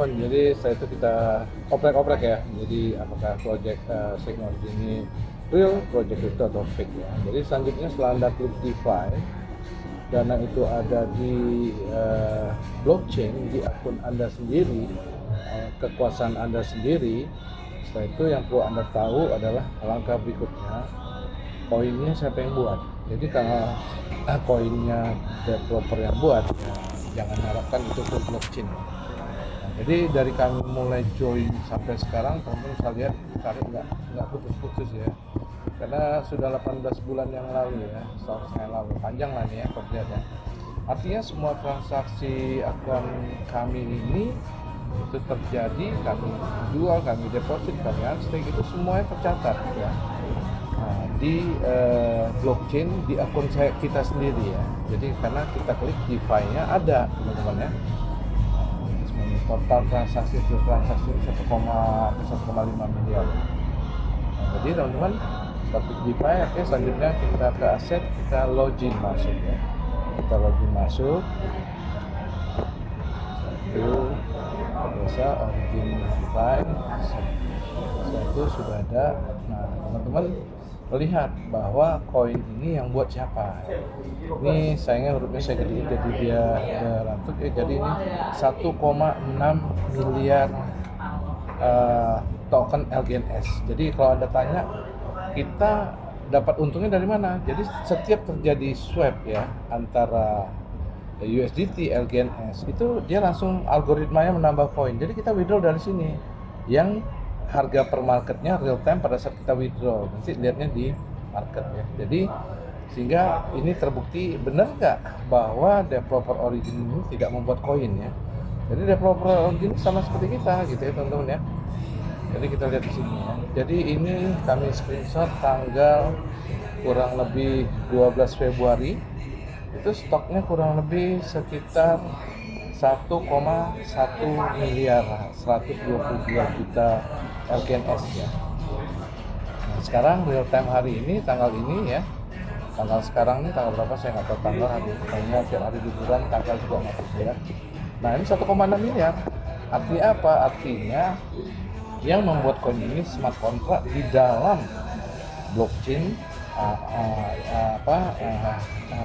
teman-teman, jadi setelah itu kita oprek-oprek ya. Jadi apakah project teknologi ini real, project itu atau fake ya. Jadi selanjutnya setelah Anda klik DeFi, dana itu ada di blockchain, di akun Anda sendiri, kekuasaan Anda sendiri. Setelah itu yang perlu Anda tahu adalah langkah berikutnya, koinnya siapa yang buat. Jadi kalau koinnya developer yang buat, ya jangan harapkan itu full blockchain. Nah, jadi dari kami mulai join sampai sekarang, teman-teman bisa lihat karir nggak putus-putus ya. Karena sudah 18 bulan yang lalu ya, setahun yang lalu, panjang lah nih ya kerjanya. Artinya semua transaksi akun kami ini itu terjadi, kami jual, kami deposit, kami unstake, itu semuanya tercatat ya. Nah, di blockchain di akun kita sendiri ya. Jadi karena kita klik DeFi-nya ada teman-teman ya. Total transaksi 1,5 miliar. Nah, jadi teman-teman klik DeFi, oke, selanjutnya kita ke aset, kita login masuk ya. Kita login masuk. Satu, biasa origin DeFi. Satu sudah ada. Nah, teman-teman melihat bahwa koin ini yang buat siapa. Ini sayangnya hurufnya saya gede, jadi dia berantuk ya. Jadi ini 1,6 miliar token LGNS. Jadi kalau Anda tanya, kita dapat untungnya dari mana? Jadi setiap terjadi swap ya antara USDT, LGNS, itu dia langsung algoritmanya menambah koin. Jadi kita withdraw dari sini. Yang harga per marketnya real time pada saat kita withdraw, nanti lihatnya di market ya. Jadi sehingga ini terbukti benar nggak bahwa developer origin ini tidak membuat koin ya. Jadi developer origin sama seperti kita gitu ya teman-teman ya. Jadi kita lihat di sini ya. Jadi ini kami screenshot tanggal kurang lebih 12 Februari. Itu stoknya kurang lebih sekitar 1,1 miliar 122 juta LGNS ya. Nah, sekarang real time hari ini, tanggal ini ya, tanggal sekarang ini tanggal berapa saya nggak tahu tanggal, hari kayaknya tiap hari liburan tanggal juga nggak tahu ya. Nah ini 1,6 miliar. Artinya apa? Artinya yang membuat koin ini smart contract di dalam blockchain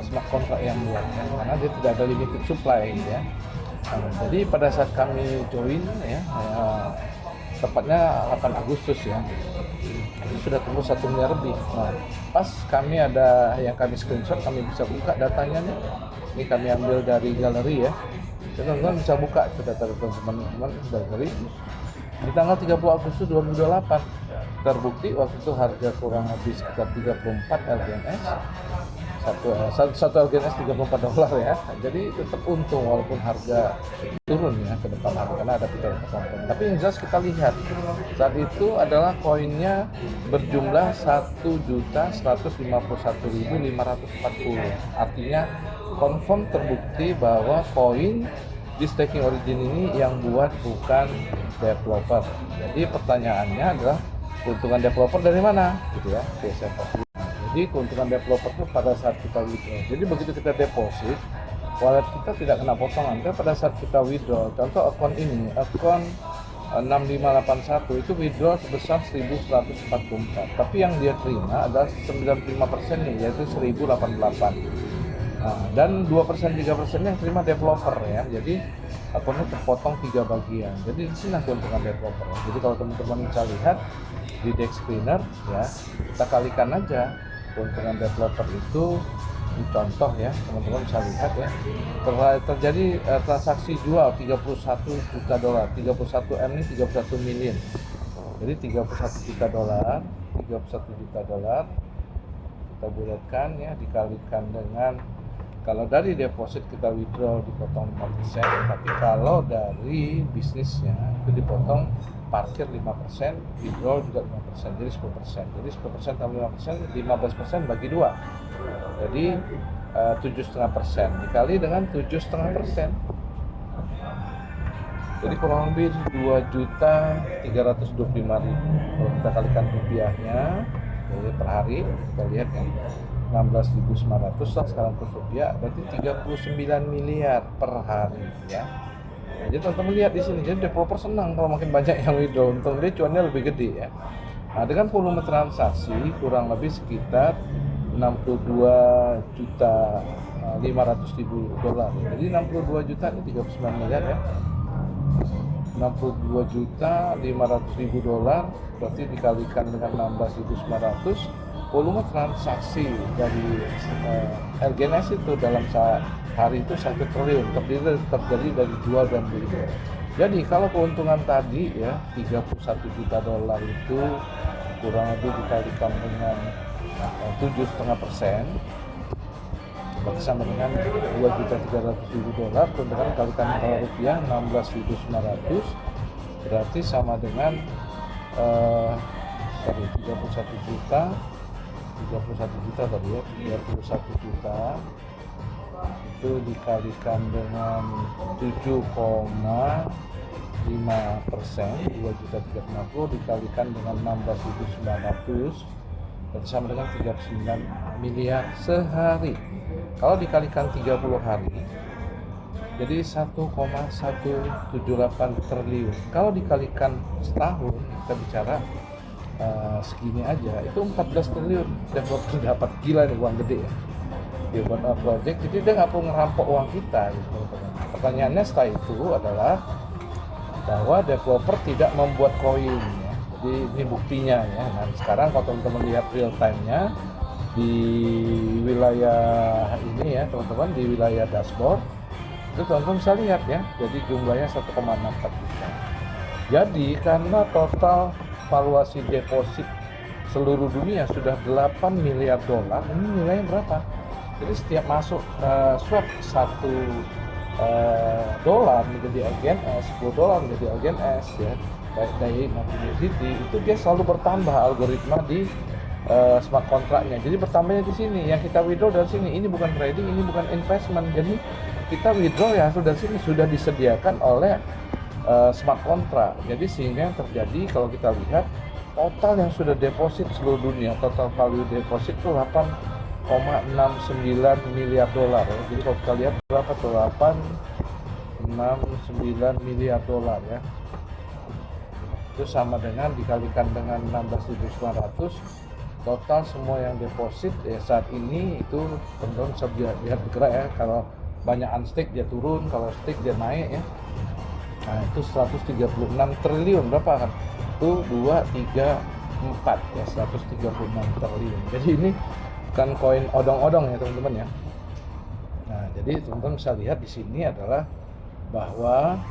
smart contract yang buat ya, karena dia tidak ada limited supply ya. Jadi pada saat kami join ya, tepatnya 8 Agustus ya, itu sudah tembus 1 miliar lebih. Nah, pas kami ada yang kami screenshot, kami bisa buka datanya nih. Ini kami ambil dari galeri ya. Teman-teman bisa buka itu data teman-teman dari di tanggal 30 Agustus 2028. Terbukti waktu itu harga kurang lebih sekitar 34 LGNS. Satu LGNS $34 ya. Jadi tetap untung walaupun harga turun ya ke depan hari karena ada pilihan komponen. Tapi yang jelas kita lihat saat itu adalah koinnya berjumlah 1.151.540. Artinya confirm terbukti bahwa koin di staking origin ini yang buat bukan developer. Jadi pertanyaannya adalah keuntungan developer dari mana gitu ya. Jadi keuntungan developer itu pada saat kita withdraw. Jadi begitu kita deposit, wallet kita tidak kena potongan. Tapi pada saat kita withdraw, contoh akun ini, akun 6581 itu withdraw sebesar 1144. Tapi yang dia terima adalah 95% nih, yaitu 1088. Nah, dan 2% 3% yang terima developer ya. Jadi akunnya terpotong 3 bagian. Jadi di sini keuntungan developer. Jadi kalau teman-teman bisa lihat di deck screener ya, kita kalikan aja keuntungan developer itu di contoh ya, teman-teman bisa lihat ya. Terjadi transaksi jual 31 juta dolar, 31 M ini 31 million. Jadi 31 juta dolar, 31 juta dolar kita bulatkan ya, dikalikan dengan, kalau dari deposit kita withdraw dipotong 5%, tapi kalau dari bisnisnya itu dipotong parkir 5%, withdraw juga 5%, jadi 10%. Jadi 10% tambah 5%, 15% bagi 2. Jadi 7,5% dikali dengan 7,5%. Jadi kurang lebih 2.325.000. Kalau kita kalikan rupiahnya jadi per hari, kita lihat kan 16.900 lah sekarang ke rupiah, berarti 39 miliar per hari ya. Jadi teman-teman lihat di sini, jadi developer senang kalau makin banyak yang withdraw, untung dia cuannya lebih gede ya. Nah, dengan volume transaksi kurang lebih sekitar 62.500.000 dolar. Jadi 62 juta ini 39 miliar ya. 62.500.000 dolar berarti dikalikan dengan 16.900, volume transaksi dari LGNS itu dalam hari itu 1 triliun, terjadi dari jual dan beli. Jadi kalau keuntungan tadi ya 31 juta dolar itu kurang lebih dikalikan dengan 7,5%, berarti sama dengan 2.300.000 dolar, keuntungan dikalikan dengan rupiah 16.900, berarti sama dengan 31 juta tadi ya, 31 juta itu dikalikan dengan 7,5%, 2.350 dikalikan dengan 16.900, berarti sama dengan 39 miliar sehari. Kalau dikalikan 30 hari jadi 1,178 triliun. Kalau dikalikan setahun kita bicara segini aja itu 14 triliun. Developer dapat, gila nih, uang gede ya di buat project, jadi dia nggak perlu ngerampok uang kita gitu. Pertanyaannya setelah itu adalah bahwa developer tidak membuat koin ya. Jadi ini buktinya ya. Nah sekarang kalau teman-teman lihat real time-nya di wilayah ini ya teman-teman, di wilayah dashboard itu teman-teman bisa lihat ya, jadi jumlahnya 1,64 juta. Jadi karena total valuasi deposit seluruh dunia sudah 8 miliar dolar, ini nilainya berapa? Jadi setiap masuk swap 1 dolar menjadi LGNS, 10 dolar menjadi LGNS ya, baik dari maupun USDT, itu dia selalu bertambah algoritma di smart contract-nya. Jadi bertambahnya di sini, yang kita withdraw dari sini, ini bukan trading, ini bukan investment. Jadi kita withdraw ya sudah sini sudah disediakan oleh smart contract. Jadi sehingga yang terjadi kalau kita lihat total yang sudah deposit seluruh dunia, total value deposit itu 8,69 miliar dolar ya. Jadi kalau kita lihat berapa tuh, 869 miliar dolar ya. Itu sama dengan dikalikan dengan 16.900, total semua yang deposit ya saat ini itu teman-teman bisa lihat bergerak ya. Kalau banyak unstake dia turun, kalau stake dia naik ya. Nah itu 136 triliun berapa kan? Itu 234 ya, 136 triliun. Jadi ini bukan koin odong-odong ya teman-teman ya. Nah jadi teman-teman bisa lihat di sini adalah bahwa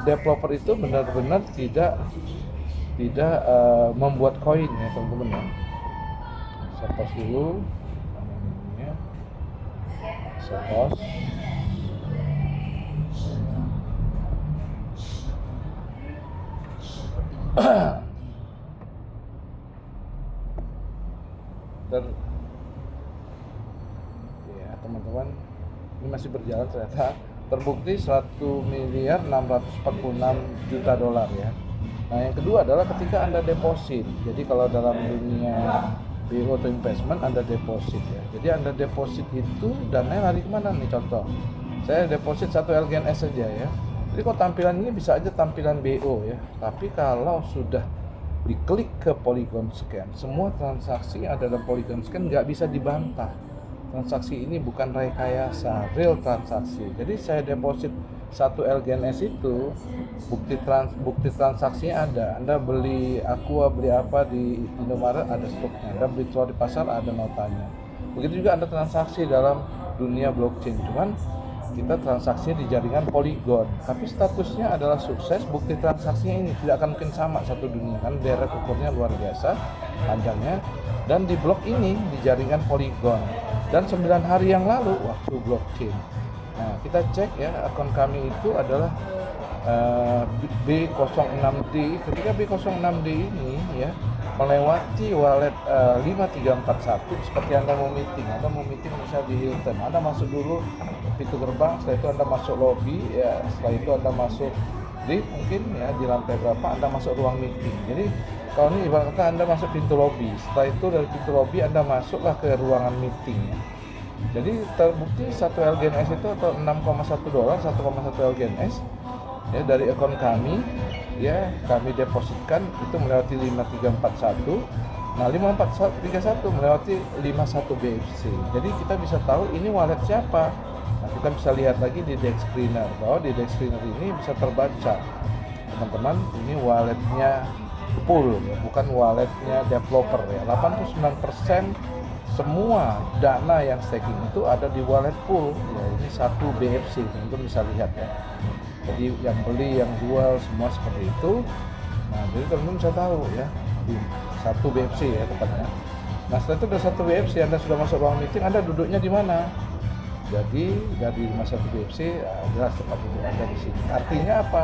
developer itu benar-benar tidak membuat koin ya teman-teman ya. Saya pause dulu ya. Saya pause. Ya teman-teman, ini masih berjalan, ternyata terbukti 1.646 juta dolar ya. Nah yang kedua adalah ketika Anda deposit. Jadi kalau dalam dunia BO atau investment Anda deposit ya. Jadi Anda deposit itu dananya lari kemana nih? Contoh, saya deposit 1 LGNS saja ya. Jadi kalau tampilan ini bisa aja tampilan BO ya. Tapi kalau sudah diklik ke Polygon Scan, semua transaksi yang ada dalam Polygon Scan nggak bisa dibantah. Transaksi ini bukan rekayasa, real transaksi. Jadi saya deposit 1 LGNS itu bukti transaksinya ada. Anda beli Aqua, beli apa di Indomaret ada stoknya. Anda beli telur di pasar ada notanya. Begitu juga Anda transaksi dalam dunia blockchain. Cuman kita transaksinya di jaringan Polygon, tapi statusnya adalah sukses. Bukti transaksinya ini tidak akan mungkin sama satu dunia kan, deret ukurnya luar biasa panjangnya, dan di blok ini di jaringan Polygon, dan 9 hari yang lalu waktu blockchain. Nah kita cek ya, akun kami itu adalah B06D. Ketika B06D ini ya melewati wallet 5341, seperti Anda mau meeting misal di Hilton, Anda masuk dulu pintu gerbang, setelah itu Anda masuk lobby ya, setelah itu Anda masuk lift mungkin ya di lantai berapa, Anda masuk ruang meeting. Jadi kalau ini ibarat kata Anda masuk pintu lobby, setelah itu dari pintu lobby Anda masuklah ke ruangan meeting ya. Jadi terbukti 1 LGNS itu atau $6,1, 1,1 LGNS ya dari akun kami ya, kami depositkan itu melewati 5341. Nah, 5431 melewati 51 BFC. Jadi kita bisa tahu ini wallet siapa. Nah, kita bisa lihat lagi di DEX Screener, bahwa di DEX Screener ini bisa terbaca, teman-teman, ini walletnya pool ya, bukan walletnya developer ya. 89% semua dana yang staking itu ada di wallet pool ya. Ini 1 BFC, teman-teman bisa lihat ya. Jadi yang beli, yang jual semua seperti itu. Nah, jadi teman-teman bisa tahu ya, di 1 BFC ya tepatnya. Nah, setelah itu ada 1 BFC, Anda sudah masuk ruang meeting, Anda duduknya di mana? Jadi dari 51 BFC jelas tempat duduk Anda di sini. Artinya apa?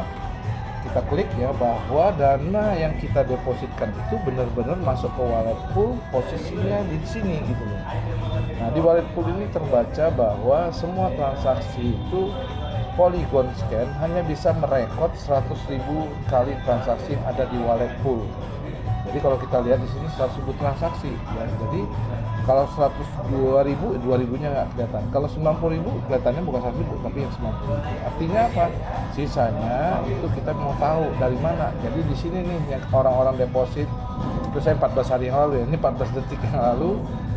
Kita klik ya bahwa dana yang kita depositkan itu benar-benar masuk ke wallet pool, posisinya di sini gitu loh. Nah, di wallet pool ini terbaca bahwa semua transaksi itu Polygon Scan hanya bisa merekod 100.000 kali transaksi yang ada di wallet pool. Jadi kalau kita lihat di sini 100.000 transaksi ya. Jadi kalau 102.000, 2.000-nya nggak kelihatan. Kalau 90.000 kelihatannya bukan 100.000 tapi yang 90.000. Artinya apa? Sisanya itu kita mau tahu dari mana. Jadi di sini nih yang orang-orang deposit itu saya 14 hari yang lalu ya. Ini 14 detik yang lalu.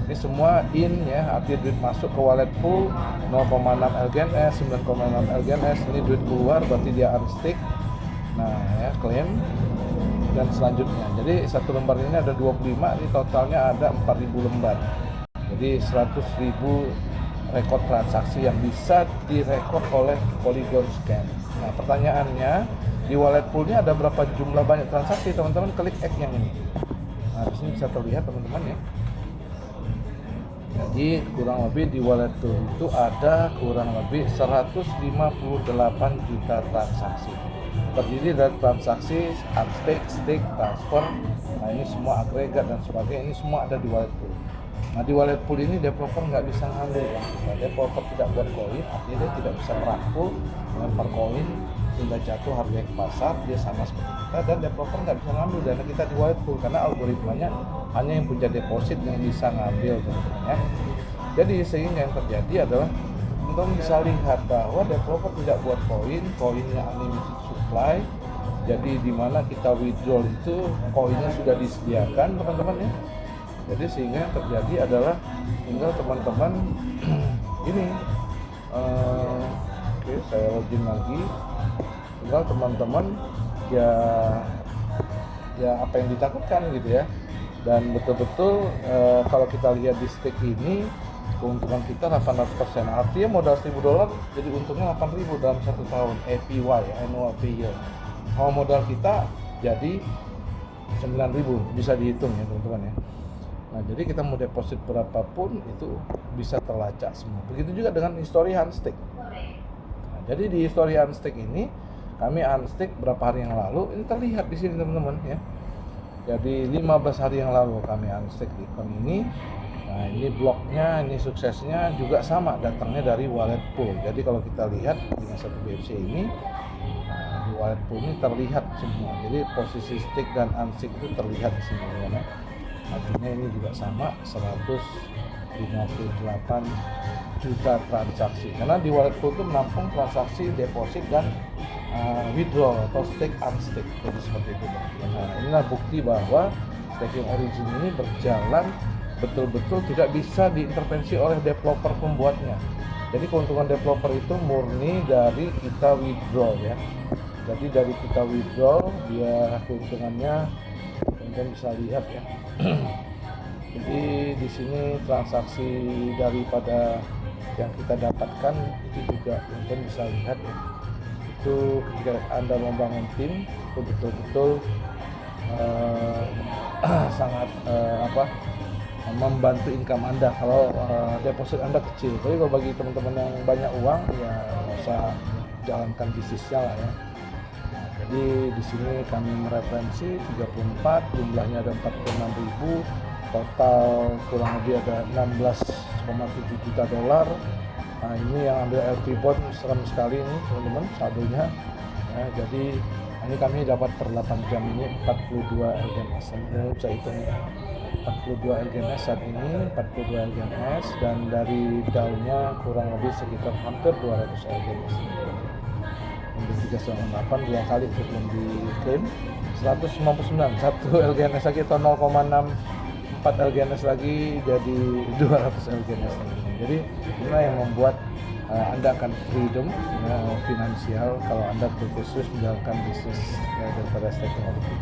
Ini semua in ya, artinya duit masuk ke wallet pool 0,6 LGNS, 9,6 LGNS. Ini duit keluar berarti dia unstick. Nah ya, claim dan selanjutnya. Jadi satu lembar ini ada 25, ini totalnya ada 4.000 lembar. Jadi 100.000 rekod transaksi yang bisa direkod oleh Polygon Scan. Nah, pertanyaannya di wallet poolnya ada berapa jumlah banyak transaksi, teman-teman? Klik X yang ini. Nah, di sini bisa terlihat teman-teman ya. Jadi kurang lebih di wallet pool itu ada kurang lebih 158 juta transaksi. Terdiri dari transaksi unstake, stake, transfer. Nah, ini semua agregat dan sebagainya, ini semua ada di wallet pool. Nah, di wallet pool ini developer nggak bisa ngambil ya. Nah, developer tidak buat koin, artinya dia tidak bisa merangkul, melempar koin sehingga jatuh harganya ke pasar, dia sama seperti kita, dan developer nggak bisa ngambil dana kita di wallet pool karena algoritmanya hanya yang punya deposit yang bisa ngambil tentunya. Jadi sehingga yang terjadi adalah teman-teman bisa lihat bahwa developer tidak buat koinnya unlimited supply. Jadi di mana kita withdraw itu koinnya sudah disediakan teman-teman ya. Jadi sehingga yang terjadi adalah tinggal teman-teman ini oke, saya login lagi, tinggal teman-teman ya apa yang ditakutkan gitu ya. Dan betul-betul kalau kita lihat di stake ini keuntungan kita 800%, artinya modal $1.000 jadi untungnya 8.000 dalam 1 tahun APY, annual pay yield. Kalau modal kita jadi 9.000, bisa dihitung ya teman-teman ya. Nah, jadi kita mau deposit berapapun itu bisa terlacak semua. Begitu juga dengan history unstake. Nah, jadi di history unstake ini kami unstake berapa hari yang lalu, ini terlihat di sini teman-teman ya. Jadi 15 hari yang lalu kami unstake di account ini. Nah, ini bloknya, ini suksesnya juga sama, datangnya dari wallet pool. Jadi kalau kita lihat dengan 1 BFC ini, di wallet pool ini terlihat semua. Jadi posisi stake dan unstake itu terlihat di sini ya. Artinya ini juga sama, 158 juta transaksi. Karena di wallet pool itu menampung transaksi deposit dan withdraw atau stake unstake. Jadi seperti itu. Nah, inilah bukti bahwa staking origin ini berjalan betul-betul tidak bisa diintervensi oleh developer pembuatnya. Jadi keuntungan developer itu murni dari kita withdraw ya. Jadi dari kita withdraw dia keuntungannya teman-teman bisa lihat ya. Jadi di sini transaksi daripada yang kita dapatkan itu juga teman-teman bisa lihat ya. Itu ketika Anda membangun tim itu betul-betul sangat membantu income Anda kalau deposit Anda kecil. Tapi kalau bagi teman-teman yang banyak uang ya nggak usah jalankan bisnisnya lah ya. Nah, jadi di sini kami mereferensi 34, jumlahnya ada 46.000, total kurang lebih ada 16,7 juta dolar. Nah, ini yang ambil LP bond serem sekali ini teman-teman saldonya. Ya, jadi ini kami dapat per 8 jam ini 42 LGNS. Saya bisa hitung ya. 42 LGMS saat ini, 42 LGMS, dan dari daunnya kurang lebih sekitar hampir 200 LGMS. Untuk 398 dua kali sebelum diklaim 159, satu LGMS lagi atau 0,64 LGMS lagi jadi 200 LGMS lagi. Jadi inilah yang membuat Anda akan freedom finansial kalau Anda berkhusus menjalankan bisnis daripada teknologi.